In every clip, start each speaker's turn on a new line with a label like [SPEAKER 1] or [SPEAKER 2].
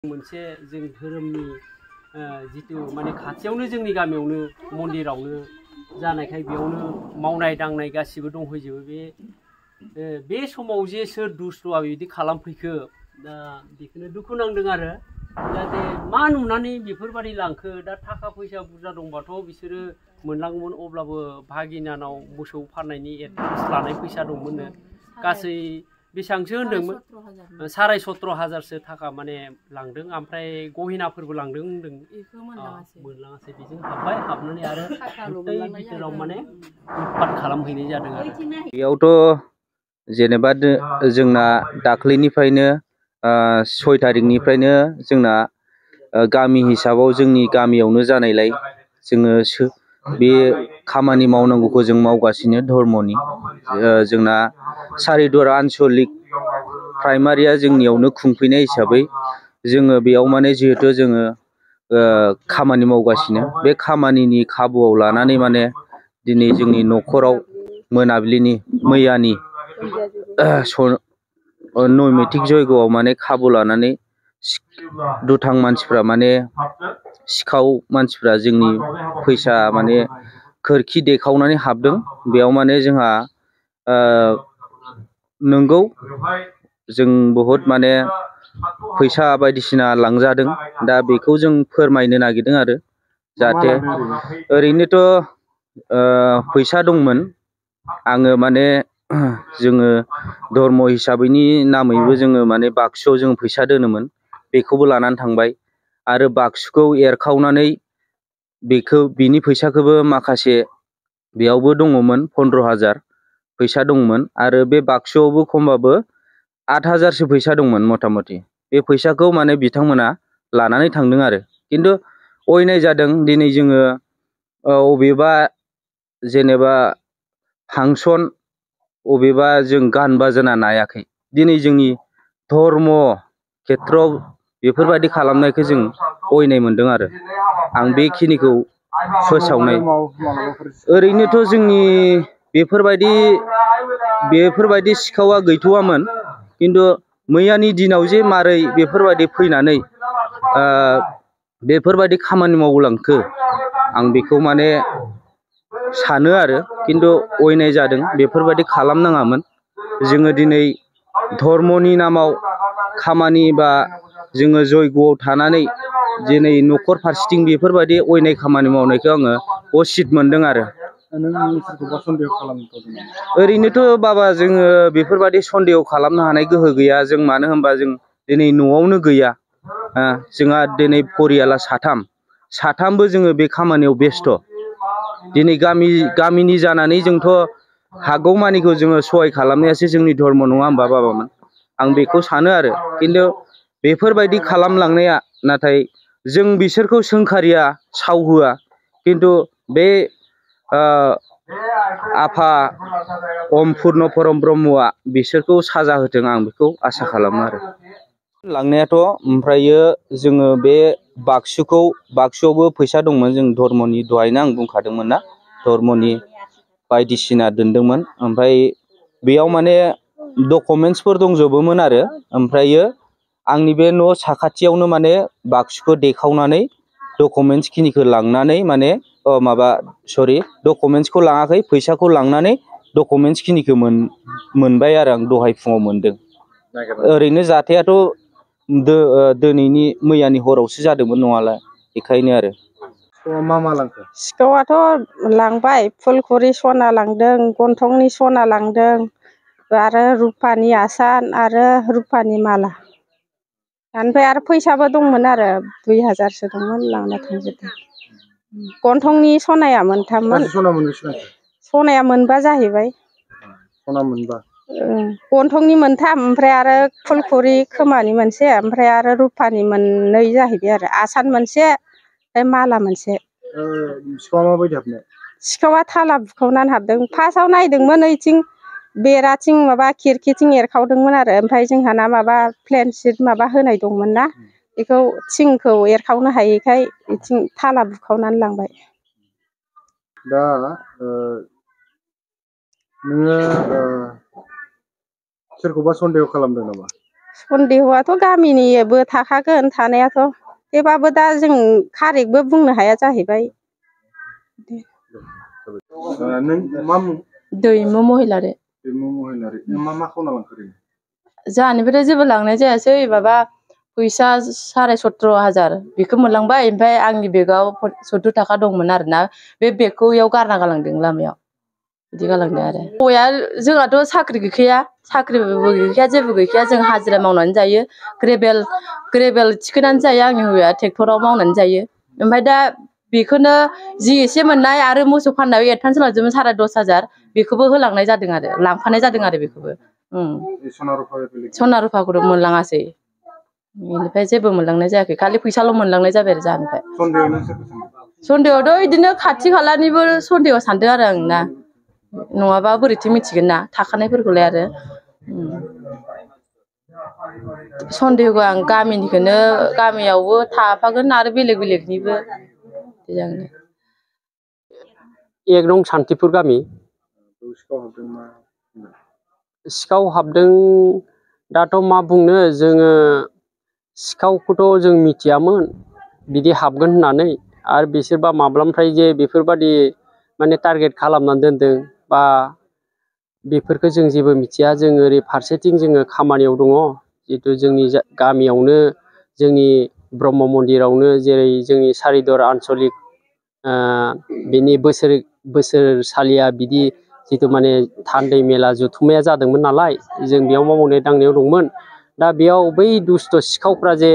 [SPEAKER 1] मोनसे जों धोरोमनि जितु माने खाथियावनो जोंनि गामियावनो मन्दिरावनो जानायखाय बेयावनो मावनाय दांनाय गासिबो दंहैजोबो। बे समाव जे सोर दुस्टआ बिदि खालामफैखो दा बेखौनो दुखु नांदों आरो जाहाथे मा नुनानै बेफोरबायदि लांखो। दा थाखा फैसा बुरजा दंबाथ' बिसोरो मोनलाङोमोन, अब्लाबो भागिनानाव मोसौ फाननायनि एडभान्स लानाय फैसा दंमोननो गासै बेसेबांसो होनदोंमोन, 17,500 थाखा माने लांदों। ओमफ्राय गहिनाफोरबो लांदों होनदों, मोनलाङासै। बेजों हाबबाय, हाबनानै आरो बिथोराव माने उत्पात खालामहैनाय जादों आरो
[SPEAKER 2] बेयावथ' जेनेबा जोंना दाख्लैनिफ्रायनो 6 तारिखनिफ्रायनो जोंना गामि हिसाबाव जोंनि गामियावनो जानायलाय जोङो बे खामानि मावनांगौखौ जों मावगासिनो। धर्मनि जोंना सारिदुवार आनसलिक प्राइमारिया जोंनियावनो खुंफैनाय हिसाबै जोङो बेयाव माने जिहेथु जोङो खामानि मावगासिनो, बे खामानिनि खाबुआव लानानै माने दिनै जोंनि न'खराव मोनाबिलिनि मैयानि नैमित्तिक जयग'आव माने खाबु लानानै दुथां मानसिफ्रा माने सिखाव मानसिफ्रा जोंनि फैसा माने खोरखि देखावनानै हाबदों। बेयाव माने जोंहा नंगौ जों बहुद माने फैसा बायदिसिना लांजादों। दा बेखौ जों फोरमायनो नागिरदों आरो जाहाथे ओरैनोथ' फैसा दंमोन। आङो माने जोङो धर्म हिसाबैनि नामैबो जोङो माने बाक्सुआव जों फैसा दोनोमोन, बेखौबो लानानै थांबाय। आरो बाक्सुखौ एरखावनानै बिनि फैसाखौबो माखासे बेयावबो दङमोन, 15,000 फैसा दंमोन। आरो बे बाक्सुआवबो खमबाबो 8,000सो फैसा दंमोन मथा मथि। बे फैसाखौ माने बिथांमोना लानानै थांदों आरो खिन्थु अयनाय जादों। दिनै जोङो अबेबा जेनेबा फांसन, अबेबा जों गान बाजोना नायाखै। दिनै जोंनि धर्म खेथ्रआव बेफोरबायदि खालामनायखौ जों अयनाय मोनदों आरो आं बेखिनिखौ फोसावनाय। ओरैनोथ' जोंनि बेफोरबायदि सिखावा गैथ'वामोन, खिन्थु मैयानि दिनाव जे मारै बेफोरबायदि फैनानै बेफोरबायदि खामानि मावलांखो आं बेखौ माने सानो आरो खिन्थु अयनाय जादों, बेफोरबायदि खालामनाङामोन। जोङो दिनै धर्मनि नामाव खामानि बा जोङो जयग'आव थानानै दिनै न'खर फारसेथिं बेफोरबायदि अयनाय खामानि मावनायखौ आङो असित मोनदों आरो। ओरैनोथ' बाबा जोङो बेफोरबायदि सन्देह खालामनो हानाय गोहो गैया जों, मानो होनबा जों दिनै न'आवनो गैया। जोंहा दिनै परियाला साथामबो जोङो बे खामानियाव बेस्थ'। दिनै गामिनि जानानै जोंथ' हागौमानिखौ जोङो सहाय खालामनायासो जोंनि धर्म, नङा होमबा बाबामोन? आं बेखौ सानो आरो खिन्थु बेफोरबायदि खालामलांनाया, नाथाय जों बिसोरखौ सोंखारिया, सावहोआ, खिन्थु बे आफा अम पुर्न परम ब्रह्मआ बिसोरखौ साजा होथों, आं बेखौ आसा खालामो आरो। लांनायाथ' ओमफ्रायो जोङो बे बाक्सुआवबो फैसा दंमोन जों धर्मनि, दहायनो आं बुंखादोंमोन ना, धर्मनि बायदिसिना दोनदोंमोन। ओमफ्राय बेयाव माने डकुमेन्टसफोर दंजोबोमोन आरो। ओमफ्रायो आंनि बे न' साखाथियावनो माने बाक्सुखौ देखावनानै डकुमेन्टस खिनिखौ लांनानै माने डकुमेन्टसखौ लाङाखै, फैसाखौ लांनानै डकुमेन्टस खिनिखौ मोनबाय आरो आं दहाय फुङाव मोनदों। ओरैनो जाथायाथ' दिनैनि मैयानि हरावसो जादोंमोन नङाला, बेखायनो आरो।
[SPEAKER 3] मा लांखो? सिखावाथ' लांबाय, फुलखुरि सना लांदों, गन्थंनि सना लांदों, आरो रुपानि आसान आरो रुपानि माला। ओमफ्राय आरो फैसाबो दंमोन आरो 2,000सो दंमोन, लांना थांजोबदों। गन्थंनि सनाया मोनथाममोन। सनाया मोनबा जाहैबाय। सना मोनबा? गन्थंनि मोनथाम, ओमफ्राय आरो फुलखुरि खोमानि मोनसे, ओमफ्राय आरो रुपानि मोननै जाहैबाय आरो आसान मोनसे, ओमफ्राय माला मोनसे। सिखावा माबायदि हाबनाय? सिखावा थाला बुखावनानै हाबदों। फार्स्टआव नायदोंमोन ओइथिं बेराथिं माबा खिरखिथिं एरखावदोंमोन आरो, ओमफ्राय जोंहाना माबा प्लेन सिट माबा होनाय दंमोन ना, बेखौ थिंखौ एरखावनो हायैखाय बिथिं थाला बुखावनानै लांबाय। दा नोङो सोरखौबा सन्देह खालामदों नामा? सन्देहआथ' गामिनिबो थाखागोन थानायाथ' थेवबाबो दा जों कारेक्टबो बुंनो हाया जाहैबाय।
[SPEAKER 4] दैमु महिलारि।
[SPEAKER 5] मा खावना लांखो?
[SPEAKER 4] जोंहानिफ्राय जेबो लांनाय जायासै माबा फैसा 17,500 बेखौ मोनलांबाय ओमफ्राय आंनि बेगाव 70 थाखा दंमोन आरोना बे बेगखौ इयाव गारना गालांदों लामायाव बिदि गालांदों आरो हौवाया जोंहाथ' साख्रि गैखाया साख्रिबो गैखाया जेबो गैखाया जों हाजिरा मावनानै जायो ग्रेभेल थिखोनानै जायो आंनि हौवाया ट्रेक्टराव मावनानै जायो ओमफ्राय दा बेखौनो जि एसे मोननाय आरो मोसौ फाननायाव एडभान्स होलांजोबो 10,500 बेखौबो होलांनाय जादों आरो लांफानाय जादों आरो बेखौबो सना रुफाखौथ' मोनलाङासै बेनिफ्राय जेबो मोनलांनाय जायाखै खालि फैसाल' मोनलांनाय जाबाय आरो जाहानिफ्राय सन्देहआवथ' बिदिनो खाथि खालानिबो सन्देहआव सानदों आरो आं ना नङाबा बोरैथो मिथिगोन ना थाखानायफोरखौलाय आरो सन्देहखौ आं गामिनिखौनो गामियावबो थाफागोन आरो बेलेगनिबो
[SPEAKER 1] 1 नं सान्थिपुर गामि सिखाव हाबदों दाथ' मा बुंनो जोङो सिखावखौथ' जों मिथियामोन बिदि हाबगोन होननानै आरो बिसोरबा माब्लानिफ्राय जे बेफोरबादि माने टारगेट खालामनानै दोनदों बा बेफोरखौ जों जेबो मिथिया जों ओरै फारसेथिं जोङो खामानियाव दङ जितु जोंनि गामियावनो जोंनि ब्रह्म मन्दिरावनो जेरै जोंनि सारिदर आन्सलिक बेनि बोसोरसालिया बिदि जितु माने थान्दै मेला जुथुमाया जादोंमोन नालाय जों बेयाव मावनाय दांनायाव दंमोन दा बेयाव बै दुस्त सिखावफ्रा जे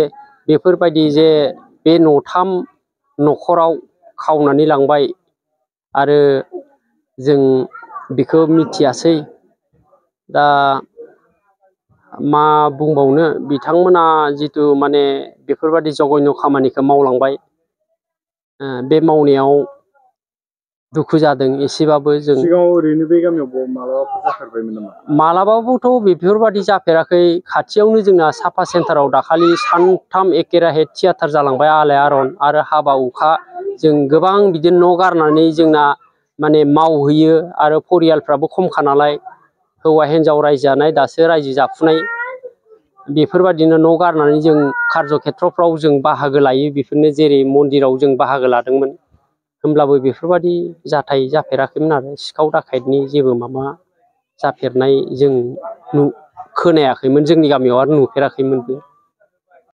[SPEAKER 1] बेफोरबायदि जे बे न'थाम न'खराव खावनानै लांबाय आरो जों बेखौ मिथियासै दा मा बुंबावनो बिथांमोना जितु माने बेफोरबायदि जघन्य खामानिखौ मावलांबाय बे मावनायाव दुखु जादों एसेबाबो जों
[SPEAKER 5] ओरैनो बे गामियाव मालाबाफोर जाफेरबायमोन नामा?
[SPEAKER 1] मालाबाबोथ' बेफोरबायदि जाफेराखै खाथियावनो जोंना साफा सेन्टाराव दाखालि सानथाम एकेराहे थियाटार जालांबाय आलायारन आरो हाबा हुखा जों गोबां बिदिनो न' गारनानै जोंना माने मावहैयो आरो परियालफ्राबो खमखा नालाय हौवा हिन्जाव रायजो जानाय दासो रायजो जाफुनाय बेफोरबायदिनो न' गारनानै जों कार्ज खेत्रफ्राव जों बाहागो लायो बेफोरनो जेरै मन्दिराव जों बाहागो लादोंमोन होमब्लाबो बेफोरबायदि जाथाय जाफेराखैमोन आरो सिखाव दाखायतनि जेबो माबा जाफेरनाय जों खोनायाखैमोन जोंनि गामियाव आरो नुफेराखैमोनबो